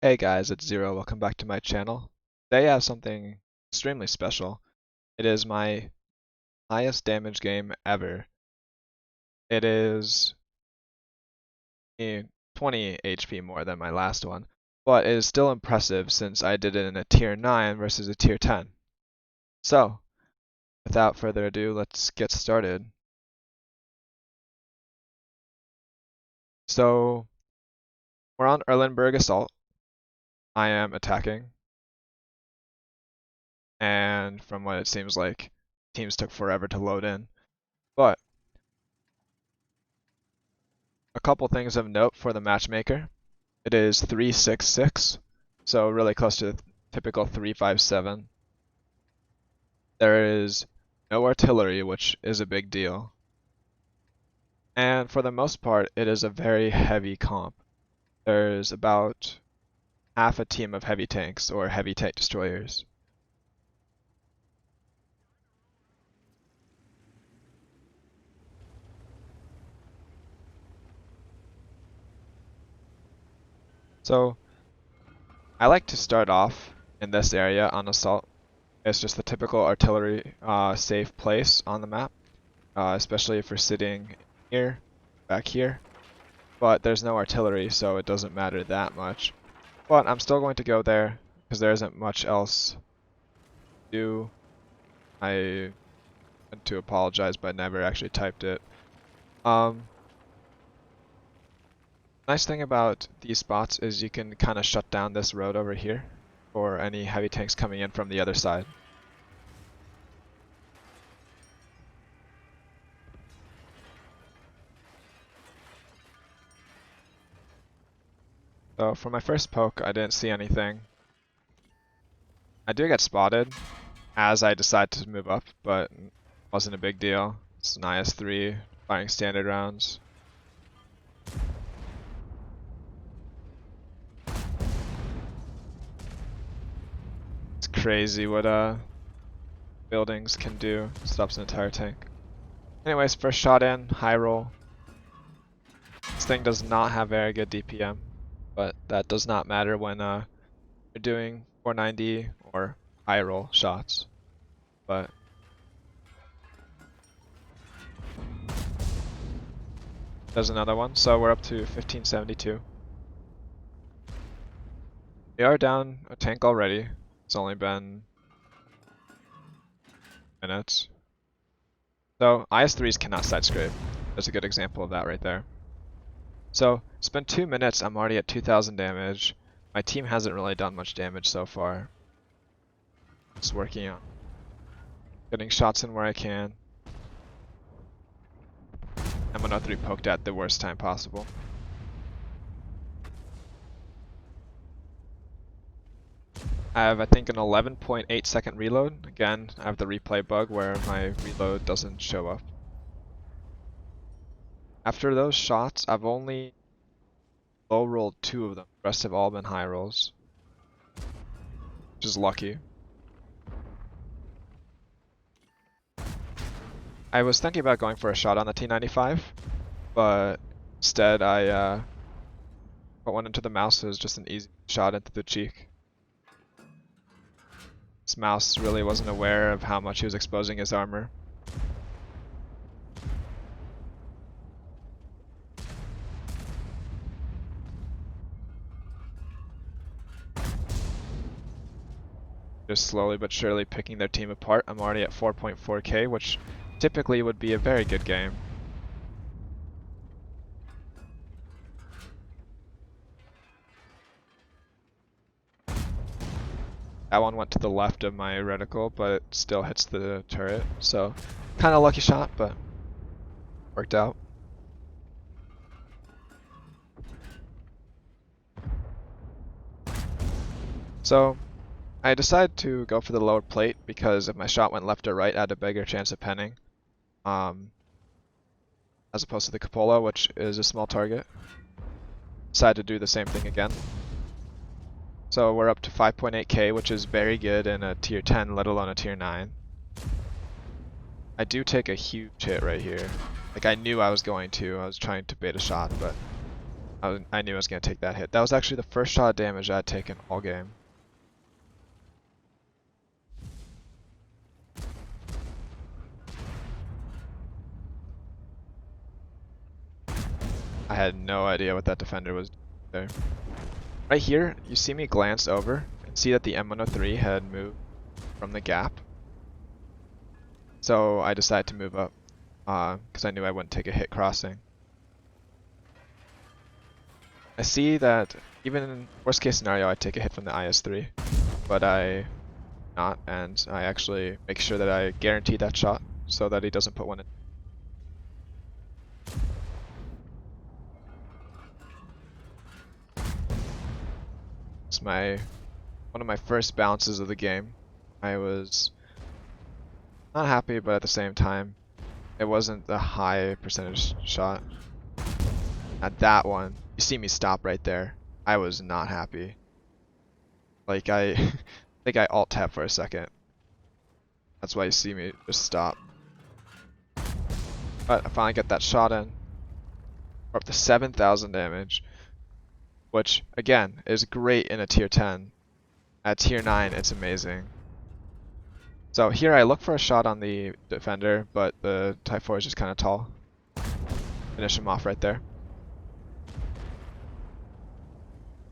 Hey guys, it's Zero. Welcome back to my channel. Today I have something extremely special. It is my highest damage game ever. It is 20 HP more than my last one, but it is still impressive since I did it in a tier 9 versus a tier 10. So, without further ado, let's get started. So, we're on Erlenberg Assault. I am attacking, and from what it seems like, teams took forever to load in. But a couple things of note for the matchmaker. It is 366, so really close to the typical 357. There is no artillery, which is a big deal. And for the most part, it is a very heavy comp. There's about half a team of heavy tanks or heavy tank destroyers. So I like to start off in this area on assault. It's just the typical artillery safe place on the map, especially if we're sitting here, back here. But there's no artillery, so it doesn't matter that much. But I'm still going to go there because there isn't much else to do. I had to apologize, but I never actually typed it. Nice thing about these spots is you can kind of shut down this road over here for any heavy tanks coming in from the other side. So for my first poke, I didn't see anything. I do get spotted as I decide to move up, but wasn't a big deal. It's an IS-3, firing standard rounds. It's crazy what buildings can do. Stops an entire tank. Anyways, first shot in, high roll. This thing does not have very good DPM, but that does not matter when you're doing 490 or high roll shots. But there's another one, so we're up to 1572. We are down a tank already. It's only been minutes. So IS-3s cannot side scrape. That's a good example of that right there. So it's been 2 minutes, I'm already at 2000 damage. My team hasn't really done much damage so far. Just working on getting shots in where I can. M103 poked at the worst time possible. I have, I think, an 11.8 second reload. Again, I have the replay bug where my reload doesn't show up. After those shots, I've only low rolled 2 of them. The rest have all been high rolls. Which is lucky. I was thinking about going for a shot on the T95, but instead I put one into the mouse. It was just an easy shot into the cheek. This mouse really wasn't aware of how much he was exposing his armor. Just slowly but surely picking their team apart. I'm already at 4.4k, which typically would be a very good game. That one went to the left of my reticle, but it still hits the turret. So, kind of lucky shot, but worked out. So, I decided to go for the lower plate because if my shot went left or right, I had a bigger chance of penning. As opposed to the cupola, which is a small target. Decided to do the same thing again. So we're up to 5.8k, which is very good in a tier 10, let alone a tier 9. I do take a huge hit right here. Like, I knew I was going to. I was trying to bait a shot, but I knew I was gonna take that hit. That was actually the first shot of damage I had taken all game. I had no idea what that defender was doing there. Right here, you see me glance over and see that the M103 had moved from the gap. So I decided to move up, because I knew I wouldn't take a hit crossing. I see that even in worst case scenario, I take a hit from the IS-3, but I not, and I actually make sure that I guarantee that shot so that he doesn't put one in. It's one of my first bounces of the game. I was not happy, but at the same time, it wasn't the high percentage shot. At that one, you see me stop right there. I was not happy. Like I think I alt tab for a second. That's why you see me just stop. But I finally get that shot in. We're up to 7,000 damage, which again is great in a tier 10. At tier 9, it's amazing. So here I look for a shot on the defender, but the Type 4 is just kind of tall. Finish him off right there.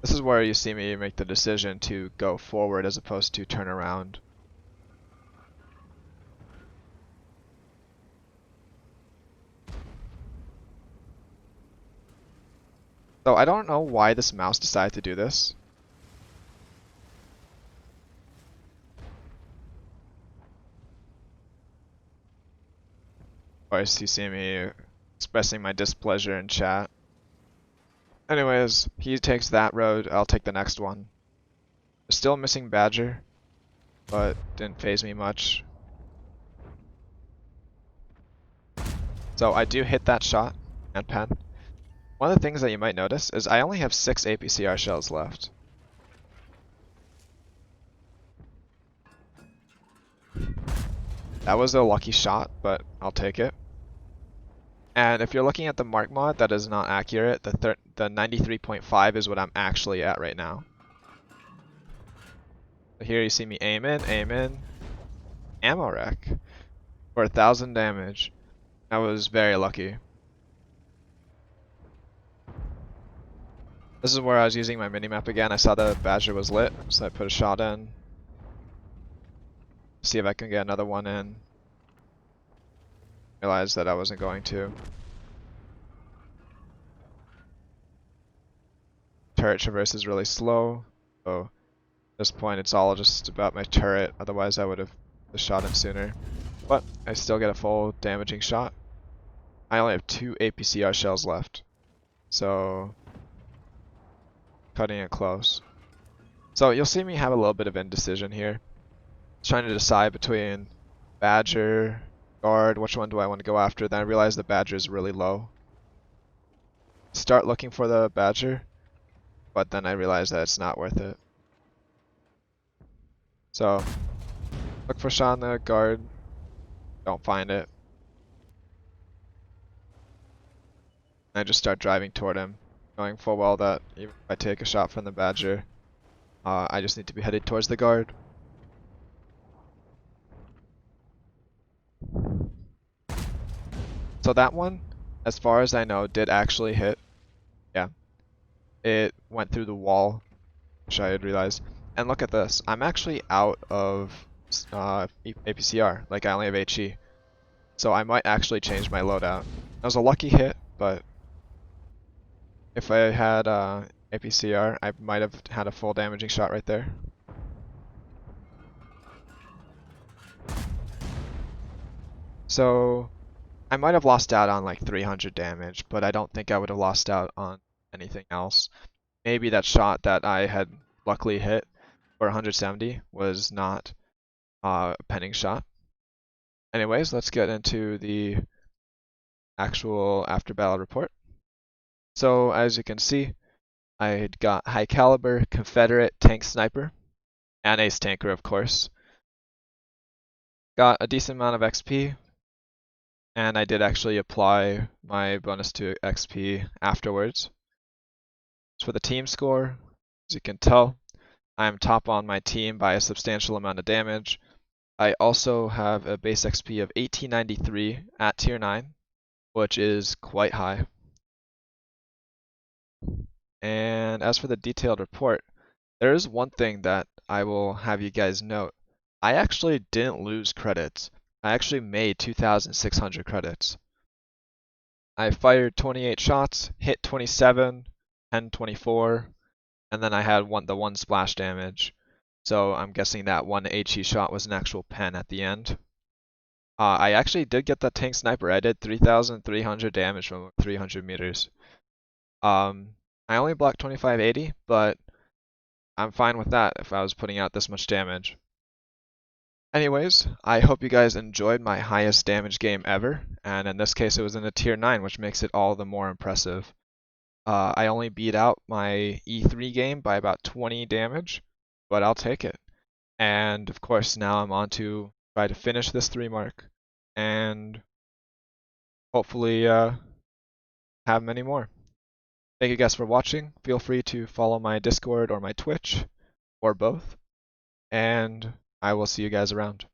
This is where you see me make the decision to go forward as opposed to turn around. So I don't know why this mouse decided to do this. Of course, you see me expressing my displeasure in chat. Anyways, he takes that road, I'll take the next one. Still missing Badger, but didn't phase me much. So I do hit that shot and pen. One of the things that you might notice is I only have 6 APCR shells left. That was a lucky shot, but I'll take it. And if you're looking at the mark mod, that is not accurate. The 93.5 is what I'm actually at right now. So here you see me aim in, ammo wreck for 1,000 damage. I was very lucky. This is where I was using my minimap again. I saw the Badger was lit, so I put a shot in. See if I can get another one in. Realized that I wasn't going to. Turret traverse is really slow, so at this point it's all just about my turret, otherwise I would have shot him sooner. But I still get a full damaging shot. I only have 2 APCR shells left, so cutting it close. So you'll see me have a little bit of indecision here. Trying to decide between Badger, Guard, which one do I want to go after. Then I realize the Badger is really low. Start looking for the Badger, but then I realize that it's not worth it. So look for shot on the Guard, don't find it. I just start driving toward him, knowing full well that even if I take a shot from the Badger, I just need to be headed towards the Guard. So that one, as far as I know, did actually hit. Yeah. It went through the wall, which I had realized. And look at this. I'm actually out of APCR. Like, I only have HE. So I might actually change my loadout. That was a lucky hit, but if I had APCR, I might have had a full damaging shot right there. So I might have lost out on like 300 damage, but I don't think I would have lost out on anything else. Maybe that shot that I had luckily hit for 170 was not a penning shot. Anyways, let's get into the actual after battle report. So as you can see, I got high caliber Confederate tank sniper and ace tanker, of course. Got a decent amount of XP, and I did actually apply my bonus to XP afterwards. As for the team score, as you can tell, I am top on my team by a substantial amount of damage. I also have a base XP of 1893 at tier 9, which is quite high. And as for the detailed report, there is one thing that I will have you guys note. I actually didn't lose credits. I actually made 2,600 credits. I fired 28 shots, hit 27, 10, 24, and then I had the one splash damage. So I'm guessing that one HE shot was an actual pen at the end. I actually did get that tank sniper. I did 3,300 damage from 300 meters. I only blocked 2580, but I'm fine with that if I was putting out this much damage. Anyways, I hope you guys enjoyed my highest damage game ever, and in this case it was in a tier 9, which makes it all the more impressive. I only beat out my E3 game by about 20 damage, but I'll take it. And of course now I'm on to try to finish this 3 mark, and hopefully have many more. Thank you guys for watching. Feel free to follow my Discord or my Twitch, or both, and I will see you guys around.